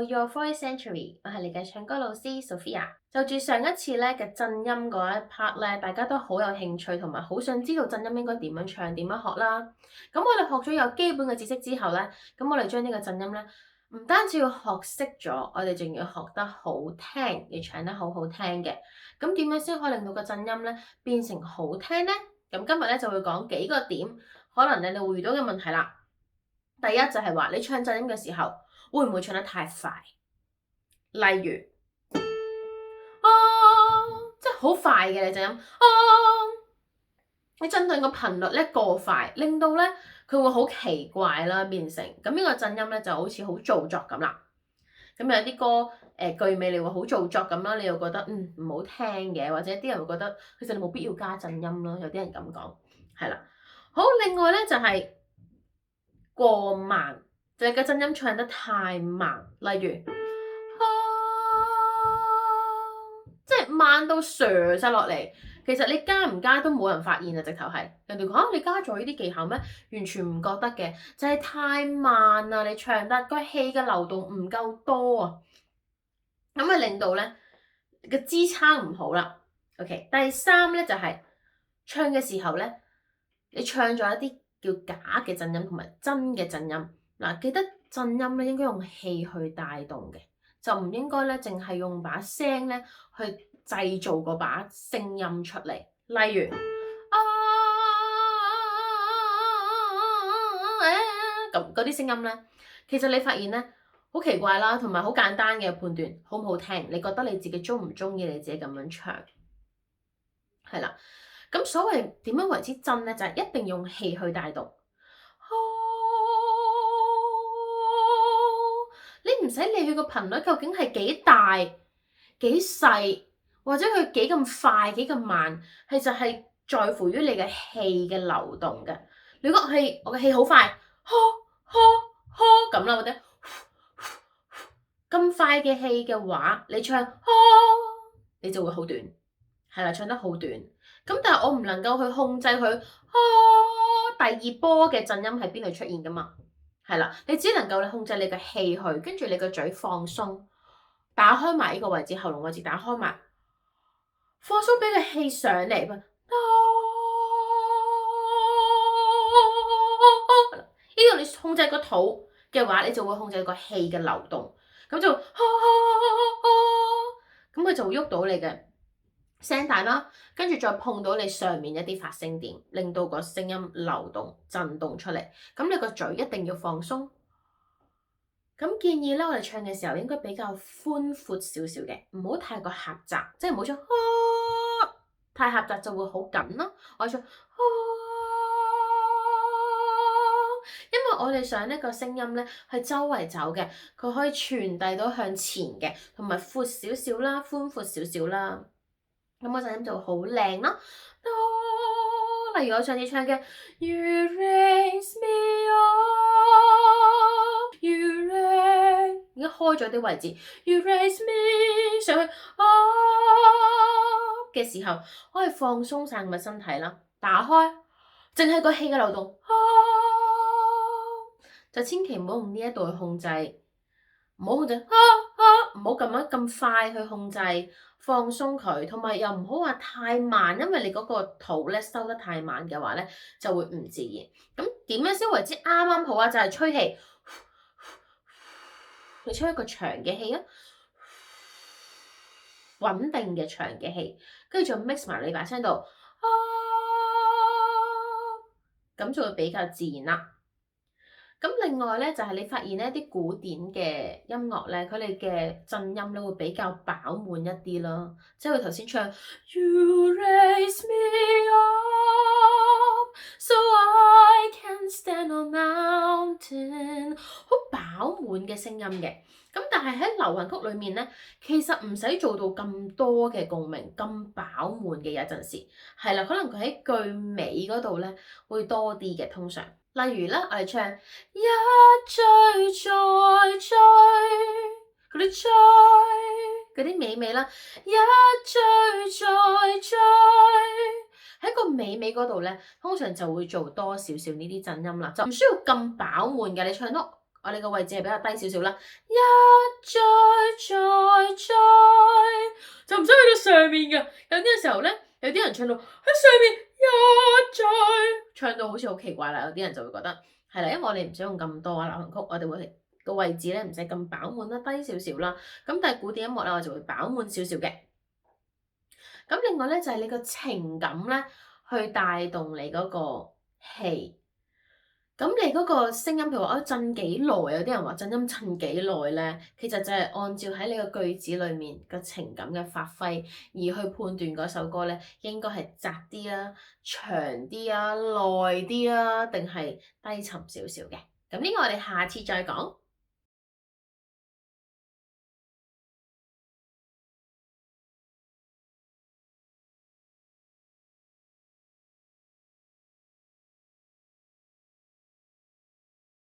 到 Your Voice Sanctuary，我係你嘅唱歌老師 Sophia。就住上一次咧嘅震音嗰一 part 咧，大家都好有興趣同埋好想知道震音應該點樣唱、點樣學啦。咁我哋學咗有基本嘅知識之後咧，咁我哋將呢個震音咧，唔單止要學識咗，我哋仲要學得好聽，要唱得好好聽嘅。咁點樣先可以令到個震音咧變成好聽咧？咁今日咧就會講幾個點，可能你哋會遇到嘅問題啦。第一就係話你唱震音嘅時候，會唔會唱得太快？例如，即係好快嘅你震音，你震到個頻率咧過快，令到咧佢會好奇怪啦，變成咁呢個震音咧就好似好做作咁啦。咁有啲歌句尾你會好做作咁啦，你又覺得唔好聽嘅，或者啲人會覺得其實你冇必要加震音咯，有啲人咁講，係啦。好，另外咧就係過慢，就係個震音唱得太慢，例如即係慢到瀡晒落嚟，其實你加唔加都冇人發現啊！直頭係人哋講你加咗呢啲技巧咩？完全唔覺得嘅，就係太慢啦！你唱得個氣嘅流動唔夠多啊，咁啊令到咧個支撐唔好啦。OK，第三咧就係唱嘅時候咧，你唱咗一啲叫假嘅震音同埋真嘅震音。嗱，記得震音咧應該用氣去帶動嘅，就唔應該咧淨係用把聲咧去製造嗰把聲音出嚟。例如咁嗰啲聲音咧，其實你發現咧好奇怪啦，同埋好簡單嘅判斷，好唔好聽？你覺得你自己鍾唔鍾意你自己咁樣唱？係啦，咁所謂點樣為之真咧，就係一定用氣去帶動。你唔使理佢個頻率究竟係幾大、幾細，或者佢幾咁快、幾咁慢，其實係在乎於你嘅氣嘅流動嘅。你個氣，我嘅氣好快，咁啦，或者咁快嘅氣嘅話，你唱你就會好短，係啦，唱得好短。咁但係我唔能夠去控制佢第二波嘅震音喺邊度出現噶嘛？係啦，你只能夠控制你嘅氣去，跟住你個嘴放鬆，打開埋呢個位置，喉嚨位置打開埋，放鬆俾個氣上嚟。呢個你控制個肚嘅話，你就會控制個氣嘅流動，咁就咁佢就會喐到你嘅聲帶啦，跟住再碰到你上面一啲發聲點，令到個聲音流動震動出嚟。咁你個嘴一定要放鬆。咁建議咧，我哋唱嘅時候應該比較寬闊少少嘅，唔好太過狹窄，即係唔好唱太狹窄就會好緊咯。我唱因為我哋想呢個聲音咧係周圍走嘅，佢可以傳遞到向前嘅，同埋闊少少啦，寬闊少少啦。咁嗰陣音就好靚咯。例如我上次唱嘅 You raise me up, You raise 已經開咗啲位置 You raise me 上去嘅時候，可以放鬆晒個身體啦，打開，淨係個氣嘅流動就千祈唔好用呢一度去控制，唔好控制唔好咁快去控制，放鬆佢，同埋又唔好話太慢，因為你嗰個肚咧收得太慢嘅話咧，就會唔自然。咁點樣先為之啱啱好啊？就係吹氣，你吹一個長嘅氣啊，穩定嘅長嘅氣，跟住再 mix 埋你把聲度，咁就會比較自然啦。咁另外咧，就係你發現咧啲古典嘅音樂咧，佢哋嘅震音咧會比較飽滿一啲咯。即係佢頭先唱 You raise me up so I can stand on mountain， 好飽滿嘅聲音嘅。咁但係喺流行曲裏面咧，其實唔使做到咁多嘅共鳴，咁飽滿嘅有陣時係啦，可能佢喺句尾嗰度咧會多啲嘅，通常。例如咧，我哋唱一追再追嗰啲追嗰啲尾尾啦，一追再追喺個尾尾嗰度咧，通常就會做多少少呢啲震音啦，就唔需要咁飽滿嘅。你唱得我哋個位置係比較低少少啦。一再就唔使去到上面嘅。有啲時候咧，有啲人唱到喺上面一再，唱到好似好奇怪啦。有啲人就會覺得係啦，因為我哋唔使用咁多啊流行曲，我哋會個位置咧唔使咁飽滿啦，低少少啦。咁但係古典音樂咧，我就會飽滿少少嘅。咁另外咧就係你個情感咧，去帶動你嗰個氣。咁你嗰個聲音，譬如話啊震幾耐，有啲人話震音震幾耐咧，其實就係按照喺你個句子裏面個情感嘅發揮，而去判斷嗰首歌咧應該係窄啲啊、長啲啊、耐啲啊，定係低沉少少嘅。咁呢個我哋下次再講。